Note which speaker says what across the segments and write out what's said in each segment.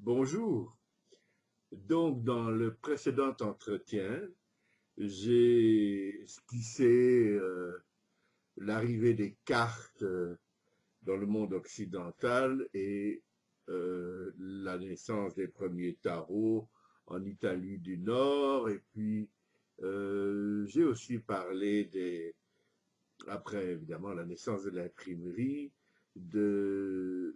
Speaker 1: Bonjour. Donc, dans le précédent entretien, j'ai esquissé l'arrivée des cartes dans le monde occidental et la naissance des premiers tarots en Italie du Nord. Et puis, j'ai aussi parlé après évidemment la naissance de l'imprimerie, des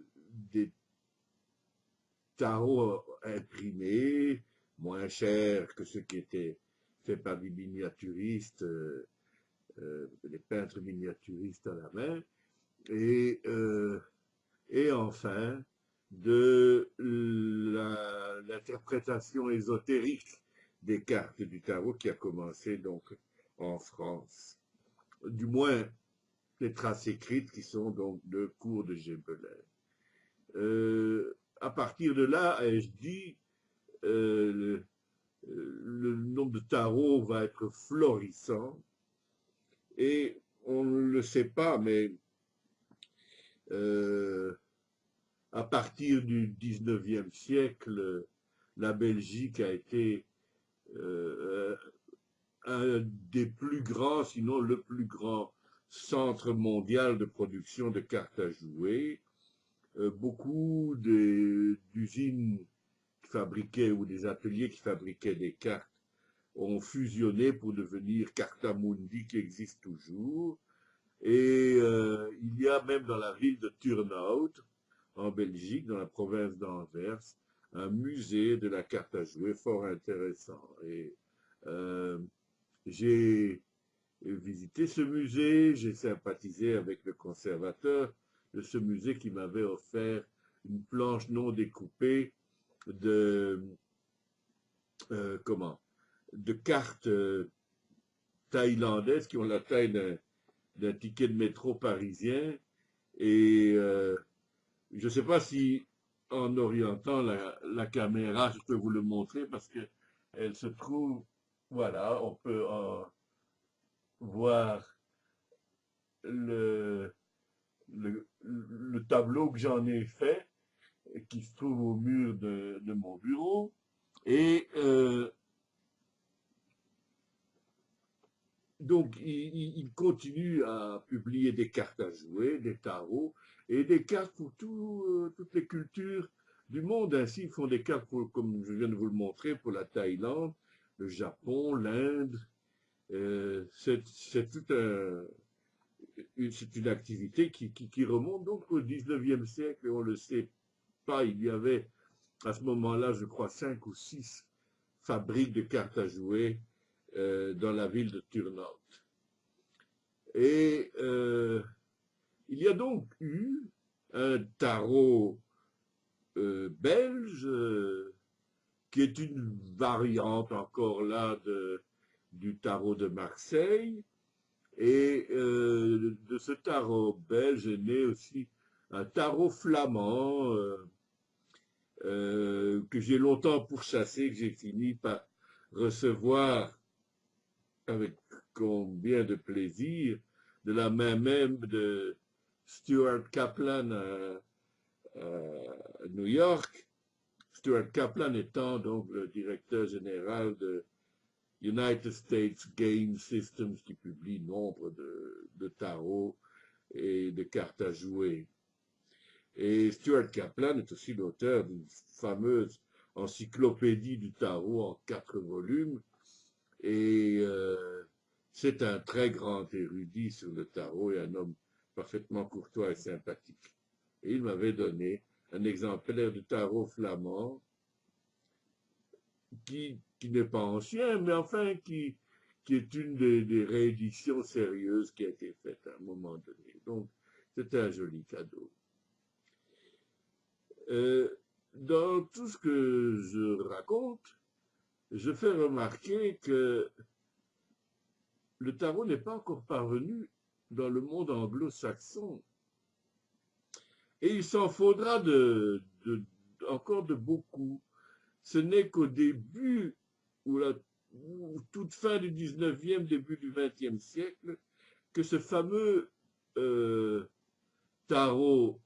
Speaker 1: tarots imprimés, moins chers que ceux qui étaient faits par des miniaturistes, des peintres miniaturistes à la main, et, euh, et enfin de l'interprétation ésotérique des cartes du tarot qui a commencé donc en France. Du moins, les traces écrites qui sont donc de cours de Gébelin. À partir de là, ai-je dit, le, le nombre de tarots va être florissant et on ne le sait pas, mais euh, à partir du 19e siècle, la Belgique a été euh, un des plus grands, sinon le plus grand centre mondial de production de cartes à jouer. Beaucoup d'usines qui fabriquaient ou des ateliers qui fabriquaient des cartes ont fusionné pour devenir Cartamundi qui existe toujours. Et il y a même dans la ville de Turnhout, en Belgique, dans la province d'Anvers, un musée de la carte à jouer fort intéressant. Et euh, j'ai visité ce musée, j'ai sympathisé avec le conservateur de ce musée qui m'avait offert une planche non découpée de comment de cartes thaïlandaises qui ont la taille d'un ticket de métro parisien. Et je ne sais pas si en orientant la caméra, je peux vous le montrer parce que elle se trouve, voilà, on peut en voir le, le tableau que j'en ai fait, qui se trouve au mur de mon bureau. Et donc, il continue à publier des cartes à jouer, des tarots, et des cartes pour toutes les cultures du monde. Ainsi, ils font des cartes, comme je viens de vous le montrer, pour la Thaïlande, le Japon, l'Inde. C'est c'est une activité qui remonte donc au 19e siècle, et on ne le sait pas. Il y avait à ce moment-là, je crois, 5 ou 6 fabriques de cartes à jouer dans la ville de Turnhout. Et il y a donc eu un tarot belge qui est une variante encore là du tarot de Marseille. Et de ce tarot belge est né aussi un tarot flamand que j'ai longtemps pourchassé, que j'ai fini par recevoir avec combien de plaisir de la main même de Stuart Kaplan à New York. Stuart Kaplan étant donc le directeur général de United States Game Systems qui publie nombre de tarots et de cartes à jouer. Et Stuart Kaplan est aussi l'auteur d'une fameuse encyclopédie du tarot en 4 volumes. Et c'est un très grand érudit sur le tarot et un homme parfaitement courtois et sympathique. Et il m'avait donné un exemplaire du tarot flamand qui n'est pas ancien, mais enfin qui est une des rééditions sérieuses qui a été faite à un moment donné. Donc, c'était un joli cadeau. Dans tout ce que je raconte, je fais remarquer que le tarot n'est pas encore parvenu dans le monde anglo-saxon. Et il s'en faudra encore de beaucoup. Ce n'est qu'au début, ou toute fin du 19e, début du 20e siècle, que ce fameux tarot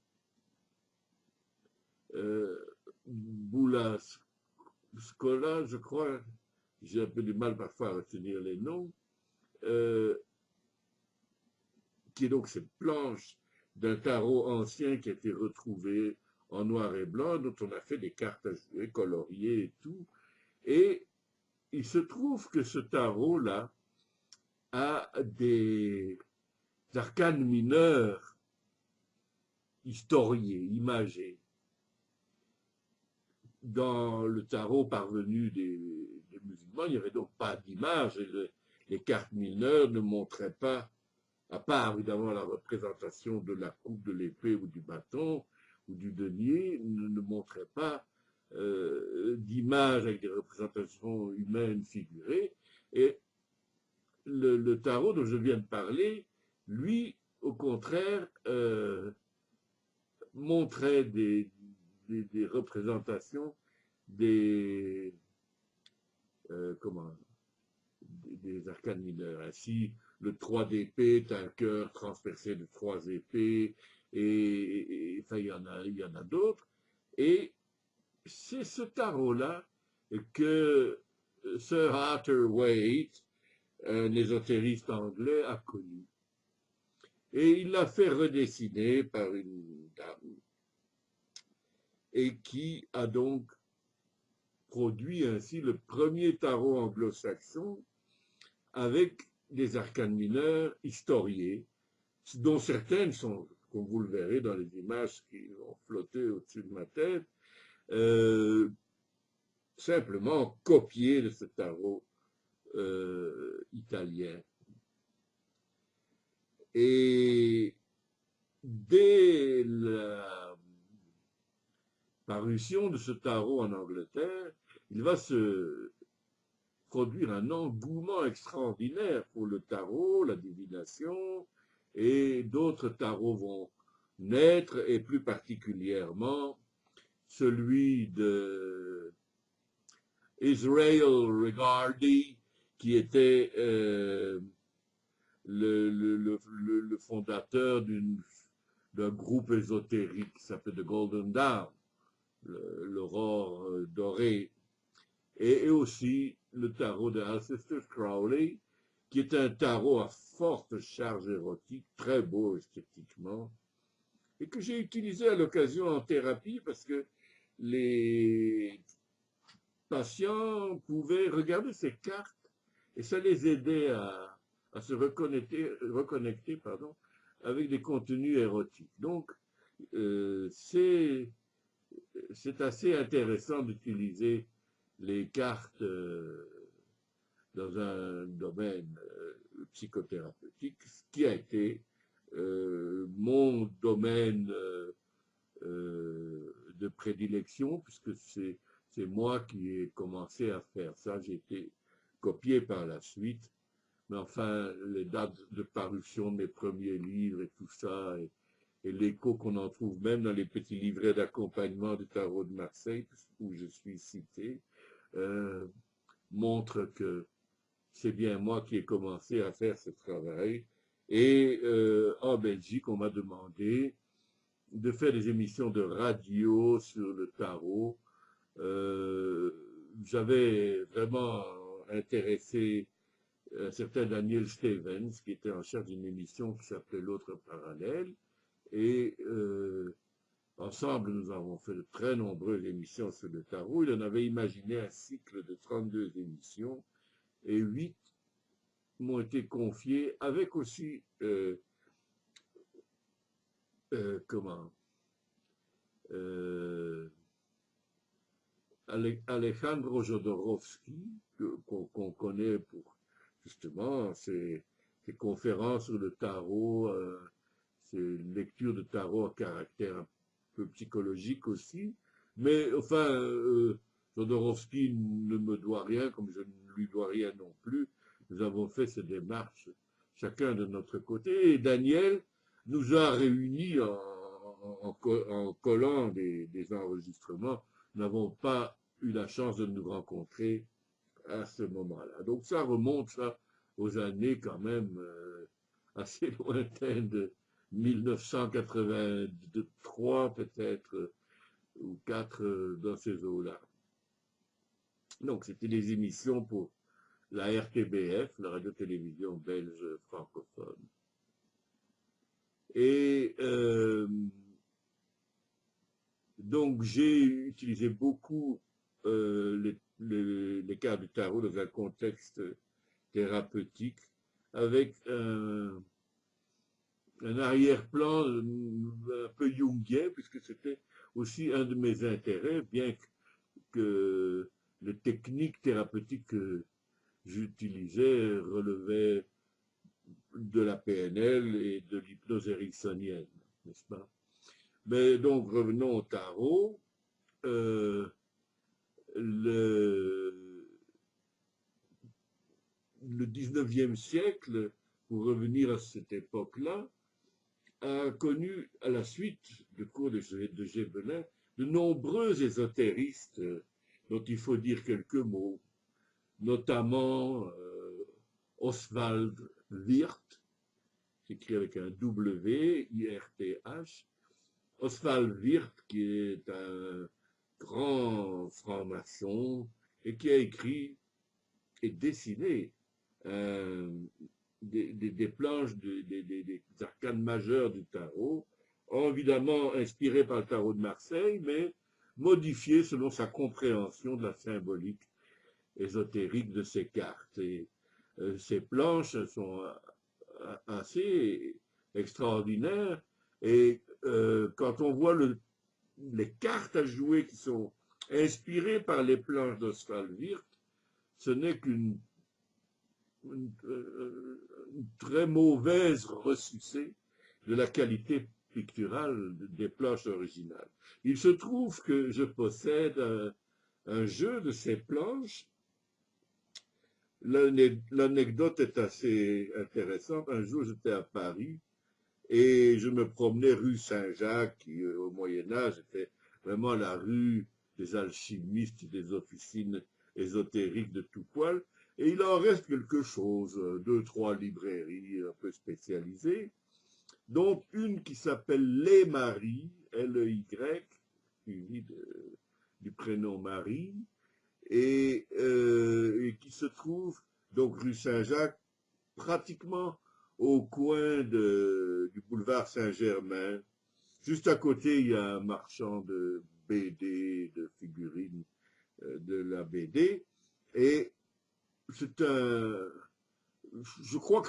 Speaker 1: Scola, je crois, j'ai un peu du mal parfois à retenir les noms, euh, qui est donc cette planche d'un tarot ancien qui a été retrouvé en noir et blanc, dont on a fait des cartes à jouer, coloriées et tout. Et il se trouve que ce tarot-là a des arcanes mineurs historiés, imagés. Dans le tarot parvenu des musulmans, il n'y avait donc pas d'image et les cartes mineures ne montraient pas, à part évidemment la représentation de la coupe, de l'épée ou du bâton ou du denier, ne montraient pas d'image avec des représentations humaines figurées. Et le tarot dont je viens de parler, lui, au contraire, montrait des représentations des, comment, des arcanes mineurs. Ainsi, le 3 d'épée est un cœur transpercé de 3 épées, et enfin, il y en a d'autres. Et c'est ce tarot-là que Sir Arthur Waite, un ésotériste anglais, a connu. Et il l'a fait redessiner par une dame, et qui a donc produit ainsi le premier tarot anglo-saxon avec des arcanes mineures historiées, dont certaines sont, comme vous le verrez dans les images qui ont flotté au-dessus de ma tête, simplement copiées de ce tarot italien. Et dès la parution de ce tarot en Angleterre, il va se produire un engouement extraordinaire pour le tarot, la divination, et d'autres tarots vont naître, et plus particulièrement celui de Israel Regardie, qui était le fondateur d'un groupe ésotérique qui s'appelle The Golden Dawn, l'aurore dorée, et aussi le tarot de Aleister Crowley, qui est un tarot à forte charge érotique, très beau esthétiquement, et que j'ai utilisé à l'occasion en thérapie parce que les patients pouvaient regarder ces cartes et ça les aidait à se reconnecter avec des contenus érotiques. Donc, c'est assez intéressant d'utiliser les cartes dans un domaine psychothérapeutique, ce qui a été mon domaine de prédilection, puisque c'est moi qui ai commencé à faire ça. J'ai été copié par la suite, mais enfin, les dates de parution de mes premiers livres et tout ça, et l'écho qu'on en trouve même dans les petits livrets d'accompagnement du tarot de Marseille, où je suis cité, montre que c'est bien moi qui ai commencé à faire ce travail. Et en Belgique, on m'a demandé de faire des émissions de radio sur le tarot. J'avais vraiment intéressé un certain Daniel Stevens, qui était en charge d'une émission qui s'appelait L'autre parallèle. Et ensemble, nous avons fait de très nombreuses émissions sur le tarot. Il en avait imaginé un cycle de 32 émissions et 8 m'ont été confiées avec aussi, comment, Alejandro Jodorowsky, qu'on connaît pour justement ses conférences sur le tarot, ses lectures de tarot à caractère un peu psychologique aussi. Mais enfin, Jodorowsky ne me doit rien, comme je ne lui dois rien non plus. Nous avons fait ces démarches chacun de notre côté. Et Daniel nous a réunis en collant des enregistrements. Nous n'avons pas eu la chance de nous rencontrer à ce moment-là. Donc ça remonte aux années quand même assez lointaines de 1983 peut-être, ou 4 dans ces eaux-là. Donc, c'était des émissions pour la RTBF, la radio-télévision belge francophone. Et donc, j'ai utilisé beaucoup les cartes du tarot dans un contexte thérapeutique avec un arrière-plan un peu jungien, puisque c'était aussi un de mes intérêts, bien que les techniques thérapeutiques que j'utilisais relevaient de la PNL et de l'hypnose ericksonienne, n'est-ce pas? Mais donc, revenons au tarot. Le, le 19e siècle, pour revenir à cette époque-là, a connu, à la suite du cours de Gébelin, de nombreux ésotéristes dont il faut dire quelques mots, notamment Oswald Wirth, écrit avec un W, I-R-T-H, Oswald Wirth, qui est un grand franc-maçon et qui a écrit et dessiné des planches des arcanes majeures du tarot, évidemment inspiré par le tarot de Marseille, mais modifié selon sa compréhension de la symbolique ésotérique de ces cartes. Et ces planches sont assez extraordinaires. Et quand on voit les cartes à jouer qui sont inspirées par les planches d'Oswald Wirth, ce n'est qu'une très mauvaise ressucée de la qualité picturale des planches originales. Il se trouve que je possède un jeu de ces planches. L'anecdote est assez intéressante. Un jour, j'étais à Paris et je me promenais rue Saint-Jacques, qui au Moyen-Âge était vraiment la rue des alchimistes, des officines ésotériques de tout poil. Et il en reste quelque chose, 2, 3 librairies un peu spécialisées, dont une qui s'appelle Les Maries, L-E-Y, suivi du prénom Marie, et qui se trouve donc rue Saint-Jacques, pratiquement au coin du boulevard Saint-Germain. Juste à côté, il y a un marchand de BD, de figurines de la BD, et c'est je crois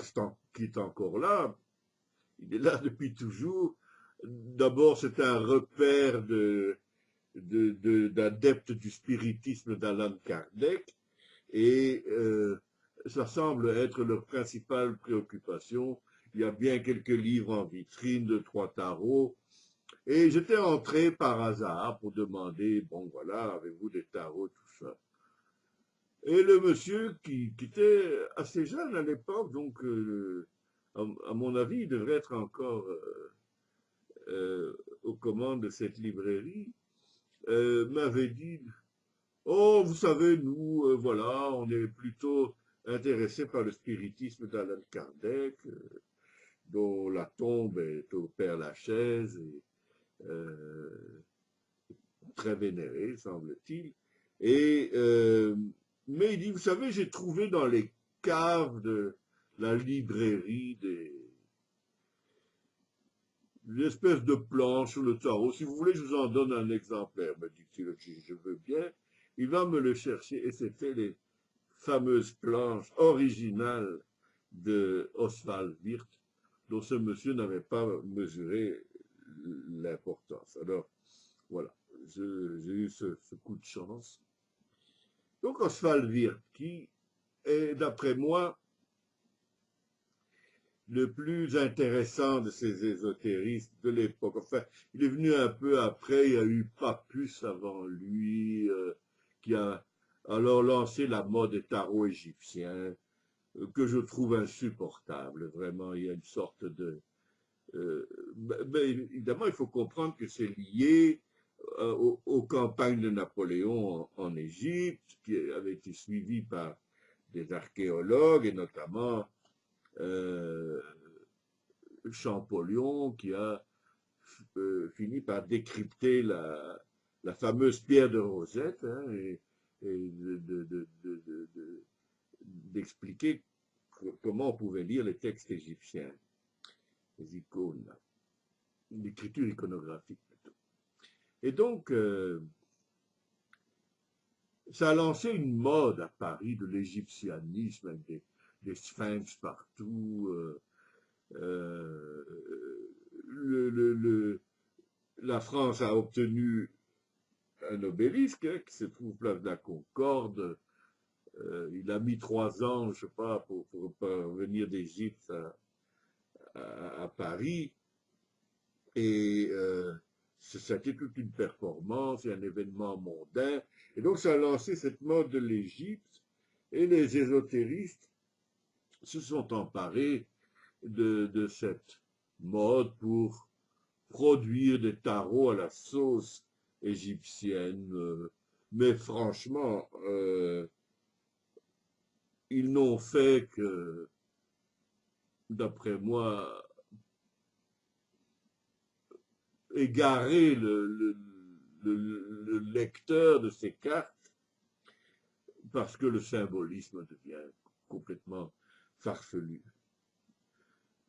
Speaker 1: qu'il est encore là, il est là depuis toujours. D'abord, c'est un repère d'adeptes du spiritisme d'Allan Kardec, et ça semble être leur principale préoccupation. Il y a bien quelques livres en vitrine, 2, 3 tarots, et j'étais entré par hasard pour demander, bon voilà, avez-vous des tarots, tout ça. Et le monsieur qui était assez jeune à l'époque, donc à mon avis, il devrait être encore aux commandes de cette librairie, m'avait dit, oh, vous savez, nous, voilà, on est plutôt intéressés par le spiritisme d'Allan Kardec, dont la tombe est au Père-Lachaise, et très vénéré, semble-t-il. Et mais il dit, vous savez, j'ai trouvé dans les caves de la librairie des espèces de planches sur le tarot. Si vous voulez, je vous en donne un exemplaire, me dit-il, je veux bien. Il va me le chercher, et c'était les fameuses planches originales de Oswald Wirth, dont ce monsieur n'avait pas mesuré l'importance. Alors, voilà, j'ai eu ce coup de chance. Donc Oswald Wirth, qui est, d'après moi, le plus intéressant de ces ésotéristes de l'époque. Enfin, il est venu un peu après, il y a eu Papus avant lui, qui a alors lancé la mode des tarots égyptiens, que je trouve insupportable. Vraiment, il y a une sorte de... mais évidemment, il faut comprendre que c'est lié aux campagnes de Napoléon en Égypte, qui avaient été suivies par des archéologues, et notamment Champollion, qui a fini par décrypter la fameuse pierre de Rosette, hein, et et d'expliquer comment on pouvait lire les textes égyptiens, les icônes, l'écriture iconographique plutôt. Et donc, ça a lancé une mode à Paris de l'égyptianisme, avec des sphinx partout. La France a obtenu un obélisque qui se trouve place de la Concorde. Il a mis 3 ans, je sais pas, pour revenir d'Égypte à Paris. Et ça a été toute une performance et un événement mondain. Et donc ça a lancé cette mode de l'Égypte. Et les ésotéristes se sont emparés de cette mode pour produire des tarots à la sauce égyptienne. Mais franchement, ils n'ont fait que, d'après moi, égarer le lecteur de ces cartes parce que le symbolisme devient complètement farfelu.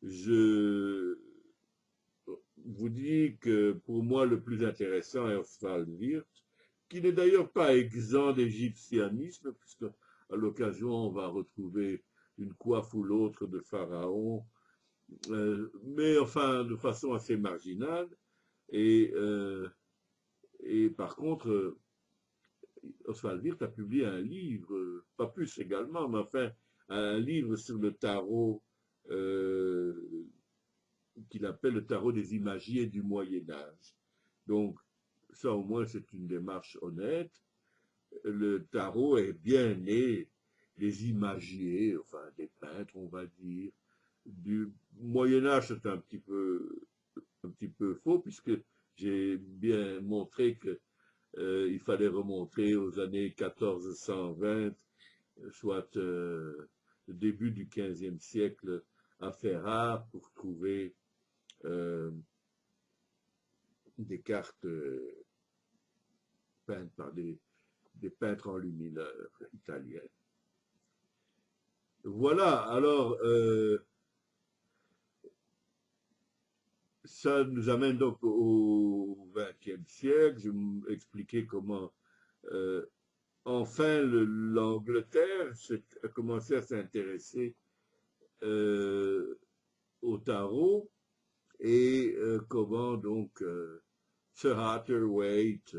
Speaker 1: Je vous dis que pour moi le plus intéressant est Oswald Wirth, qui n'est d'ailleurs pas exempt d'égyptianisme, puisque à l'occasion on va retrouver une coiffe ou l'autre de pharaon, mais enfin de façon assez marginale. Et par contre, Oswald Wirth a publié un livre, pas plus également, mais enfin un livre sur le tarot qu'il appelle le tarot des imagiers du Moyen-Âge. Donc, ça au moins c'est une démarche honnête. Le tarot est bien né des imagiers, enfin des peintres, on va dire. Du Moyen-Âge, c'est un petit peu faux, puisque j'ai bien montré que il fallait remonter aux années 1420, soit le début du XVe siècle à Ferrare pour trouver des cartes peintes par des peintres enlumineurs italiens. Voilà, alors ça nous amène donc au XXe siècle. Je vais vous expliquer comment enfin l'Angleterre a commencé à s'intéresser au tarot et comment donc Sir Arthur Waite,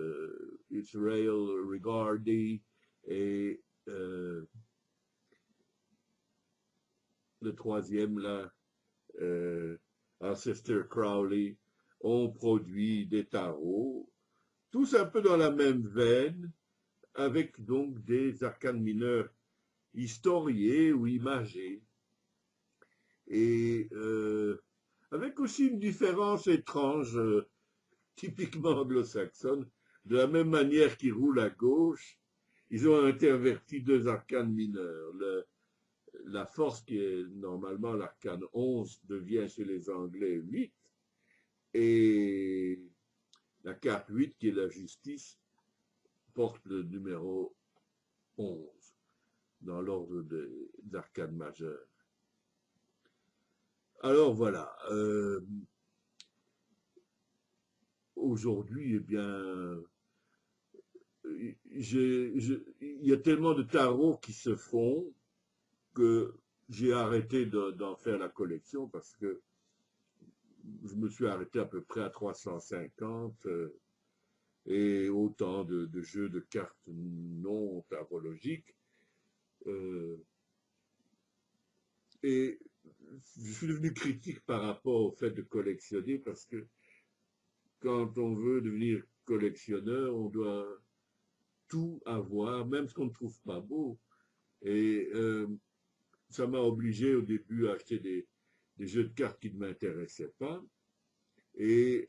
Speaker 1: Israel Regardie et le troisième là, Aleister Crowley, ont produit des tarots, tous un peu dans la même veine, avec donc des arcanes mineurs historiés ou imagés, et avec aussi une différence étrange, typiquement anglo-saxonne. De la même manière qu'ils roulent à gauche, ils ont interverti 2 arcanes mineurs. La force qui est normalement l'arcane 11 devient chez les Anglais 8, et la carte 8 qui est la justice porte le numéro 11 dans l'ordre des arcanes majeures. Alors voilà, aujourd'hui, eh bien, il y a tellement de tarots qui se font que j'ai arrêté d'en faire la collection parce que je me suis arrêté à peu près à 350 et autant de jeux de cartes non tarologiques. Et je suis devenu critique par rapport au fait de collectionner parce que quand on veut devenir collectionneur, on doit tout avoir, même ce qu'on ne trouve pas beau. Et ça m'a obligé au début à acheter des jeux de cartes qui ne m'intéressaient pas. Et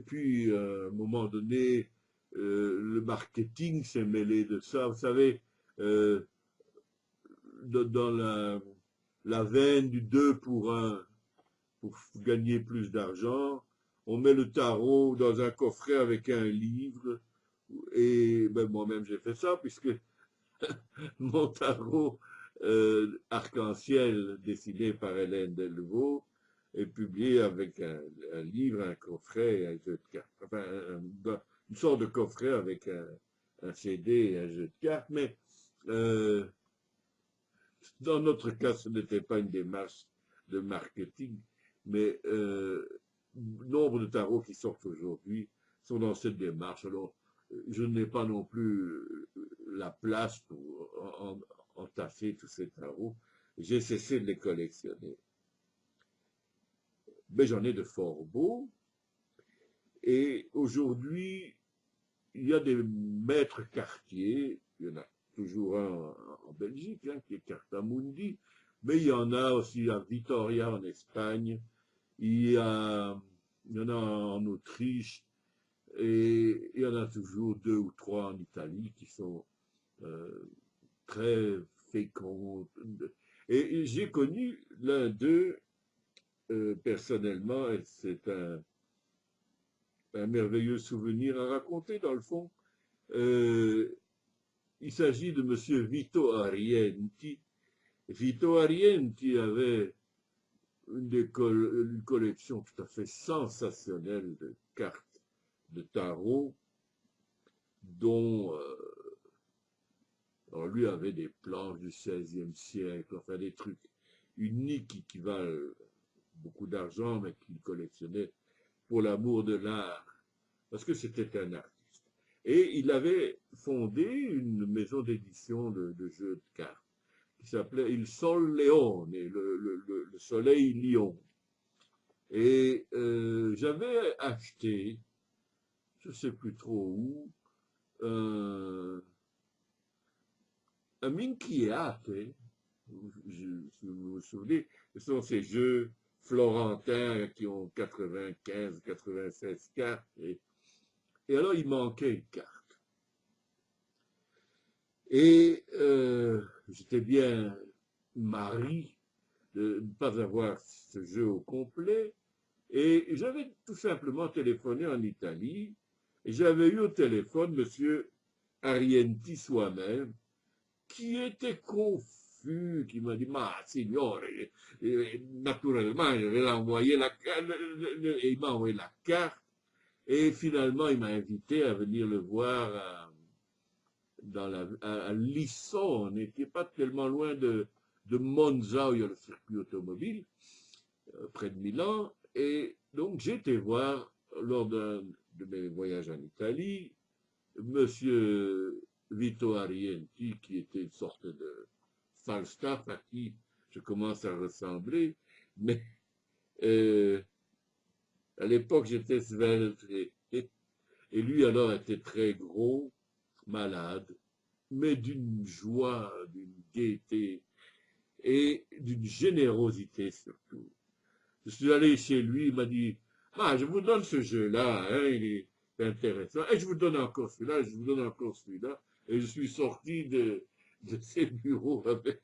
Speaker 1: puis, à un moment donné, le marketing s'est mêlé de ça. Vous savez, dans la veine du 2 pour 1, pour gagner plus d'argent, on met le tarot dans un coffret avec un livre, Et ben, moi-même j'ai fait ça, puisque mon tarot arc-en-ciel dessiné par Hélène Delvaux est publié avec un livre, un coffret et un jeu de cartes. Enfin, une sorte de coffret avec un CD et un jeu de cartes, mais euh, dans notre cas, ce n'était pas une démarche de marketing, mais nombre de tarots qui sortent aujourd'hui sont dans cette démarche. Alors, je n'ai pas non plus la place pour entasser tous ces tarots. J'ai cessé de les collectionner. Mais j'en ai de fort beaux. Et aujourd'hui, il y a des maîtres quartiers. Il y en a toujours un en Belgique, hein, qui est Cartamundi. Mais il y en a aussi à Vitoria en Espagne. Il y en a en Autriche. Et il y en a toujours 2 ou 3 en Italie qui sont euh, très féconds. Et j'ai connu l'un d'eux personnellement, et c'est un merveilleux souvenir à raconter dans le fond. Euh, il s'agit de monsieur Vito Arienti. Vito Arienti avait une collection tout à fait sensationnelle de cartes de tarot, dont alors lui avait des planches du XVIe siècle, enfin des trucs uniques qui valent beaucoup d'argent, mais qu'il collectionnait pour l'amour de l'art, parce que c'était un artiste. Et il avait fondé une maison d'édition de jeux de cartes qui s'appelait Il Sol Leone, le soleil lion. Et j'avais acheté, je ne sais plus trop où, un Minchiate, si vous vous souvenez, ce sont ces jeux florentins qui ont 95, 96 cartes. Et alors, il manquait une carte. Et j'étais bien marri de ne pas avoir ce jeu au complet. Et j'avais tout simplement téléphoné en Italie. Et j'avais eu au téléphone M. Arienti soi-même, qui était confus, qui m'a dit, ma signore, naturellement, je vais l'envoyer la carte, et il m'a envoyé la carte, et finalement, il m'a invité à venir le voir à Lissone, qui n'est pas tellement loin de Monza, où il y a le circuit automobile, près de Milan, et donc j'ai été voir, lors d'un de mes voyages en Italie, monsieur Vito Arienti, qui était une sorte de Falstaff à qui je commence à ressembler, mais euh, à l'époque j'étais svelte et lui alors était très gros, malade, mais d'une joie, d'une gaieté et d'une générosité surtout. Je suis allé chez lui, il m'a dit, ah, je vous donne ce jeu-là, hein, il est intéressant, et je vous donne encore celui-là, je vous donne encore celui-là, et je suis sorti de ses bureaux avec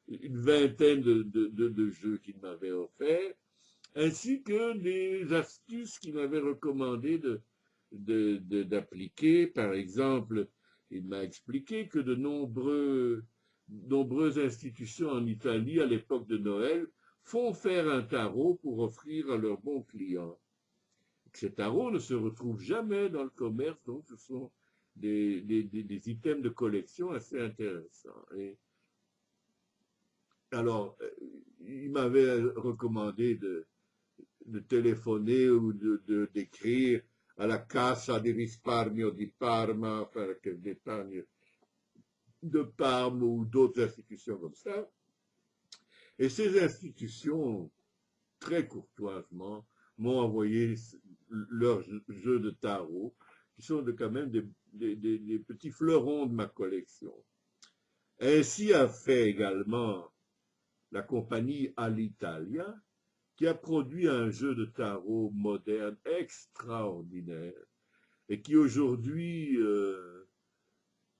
Speaker 1: une vingtaine de jeux qu'il m'avait offerts, ainsi que des astuces qu'il m'avait recommandé d'appliquer. Par exemple, il m'a expliqué que de nombreuses institutions en Italie, à l'époque de Noël, font faire un tarot pour offrir à leurs bons clients. Ces tarots ne se retrouvent jamais dans le commerce, donc ce sont des items de collection assez intéressants. Et alors, il m'avait recommandé de téléphoner ou d'écrire à la Cassa di Risparmio di Parma, enfin la caisse d'épargne de Parme ou d'autres institutions comme ça. Et ces institutions, très courtoisement, m'ont envoyé leurs jeux de tarot, qui sont quand même des petits fleurons de ma collection. Ainsi a fait également la compagnie Alitalia, qui a produit un jeu de tarot moderne extraordinaire et qui aujourd'hui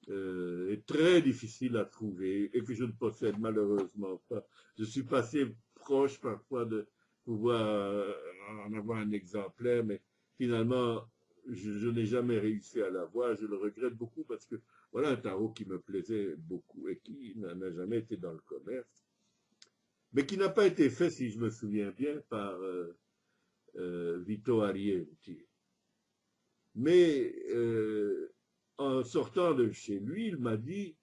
Speaker 1: est très difficile à trouver et que je ne possède malheureusement pas. Je suis passé proche parfois de pouvoir en avoir un exemplaire, mais finalement, je n'ai jamais réussi à l'avoir, je le regrette beaucoup parce que voilà un tarot qui me plaisait beaucoup et qui n'a jamais été dans le commerce, mais qui n'a pas été fait, si je me souviens bien, par Vito Arienti. Mais en sortant de chez lui, il m'a dit,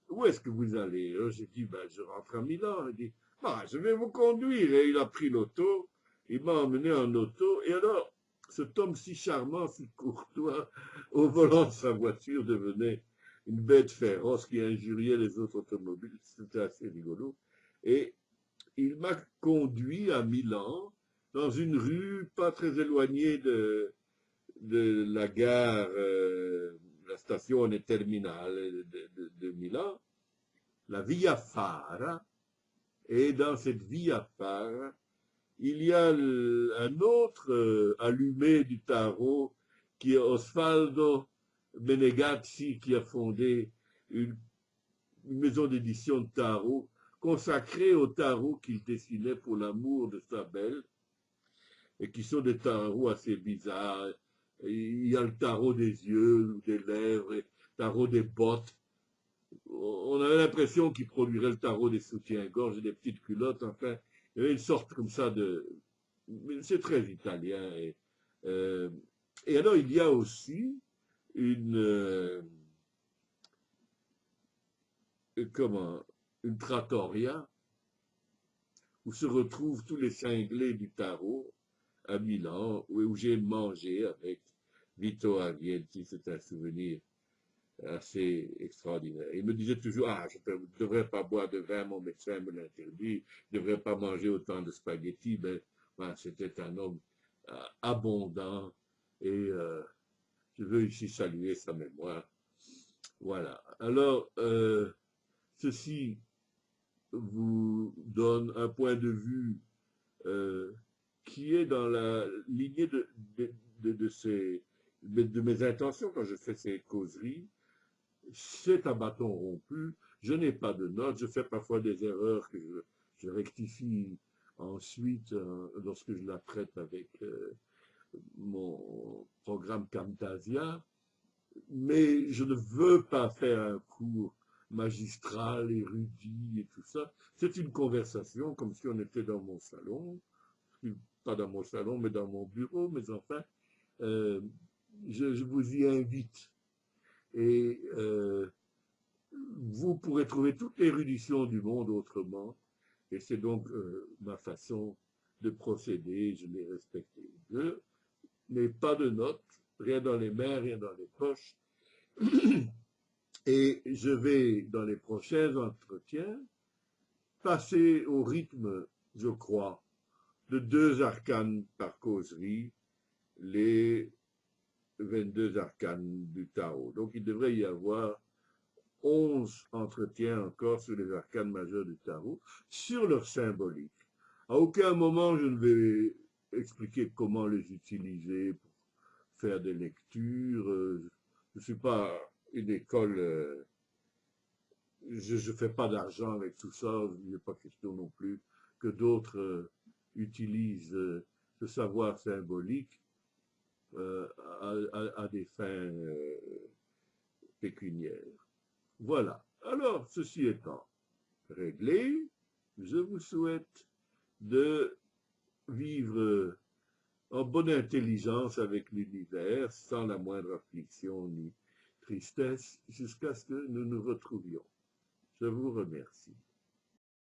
Speaker 1: où est-ce que vous allez? J'ai dit, ben, je rentre à Milan. Il dit, bah, je vais vous conduire. Et il a pris l'auto, il m'a emmené en auto. Et alors, cet homme si charmant, si courtois, au volant de sa voiture, devenait une bête féroce qui injuriait les autres automobiles. C'était assez rigolo. Et il m'a conduit à Milan, dans une rue pas très éloignée de la gare, la station terminale de Milan, la Via Fara, et dans cette Via Fara, il y a un autre allumé du tarot qui est Osvaldo Menegazzi, qui a fondé une maison d'édition de tarot consacrée au tarot qu'il dessinait pour l'amour de sa belle, et qui sont des tarots assez bizarres. Il y a le tarot des yeux ou des lèvres, le tarot des bottes. On avait l'impression qu'il produirait le tarot des soutiens-gorge et des petites culottes. Enfin, il y avait une sorte comme ça de... C'est très italien. Et alors, il y a aussi comment, une trattoria où se retrouvent tous les cinglés du tarot à Milan, où j'ai mangé avec Vito Arienti. C'est un souvenir assez extraordinaire. Il me disait toujours, ah, je ne devrais pas boire de vin, mon médecin me l'interdit, je ne devrais pas manger autant de spaghettis. Ben, voilà, c'était un homme abondant et je veux ici saluer sa mémoire. Voilà. Alors, ceci vous donne un point de vue qui est dans la lignée de mes intentions quand je fais ces causeries. C'est à bâton rompu, je n'ai pas de notes, je fais parfois des erreurs que je rectifie ensuite lorsque je la traite avec mon programme Camtasia, mais je ne veux pas faire un cours magistral, érudit et tout ça. C'est une conversation comme si on était dans mon salon, pas dans mon salon, mais dans mon bureau, mais enfin, euh, je vous y invite. Et vous pourrez trouver toute l'érudition du monde autrement. Et c'est donc ma façon de procéder, je l'ai respecté. Je n'ai pas de notes, rien dans les mains, rien dans les poches. Et je vais, dans les prochains entretiens, passer au rythme, je crois, de 2 arcanes par causerie, les 22 arcanes du tarot. Donc il devrait y avoir 11 entretiens encore sur les arcanes majeures du tarot, sur leur symbolique. À aucun moment je ne vais expliquer comment les utiliser pour faire des lectures. Je ne suis pas une école, je ne fais pas d'argent avec tout ça, il n'est pas question non plus que d'autres utilisent ce savoir symbolique à des fins pécuniaires. Voilà. Alors, ceci étant réglé, je vous souhaite de vivre en bonne intelligence avec l'univers, sans la moindre affliction ni tristesse, jusqu'à ce que nous nous retrouvions. Je vous remercie.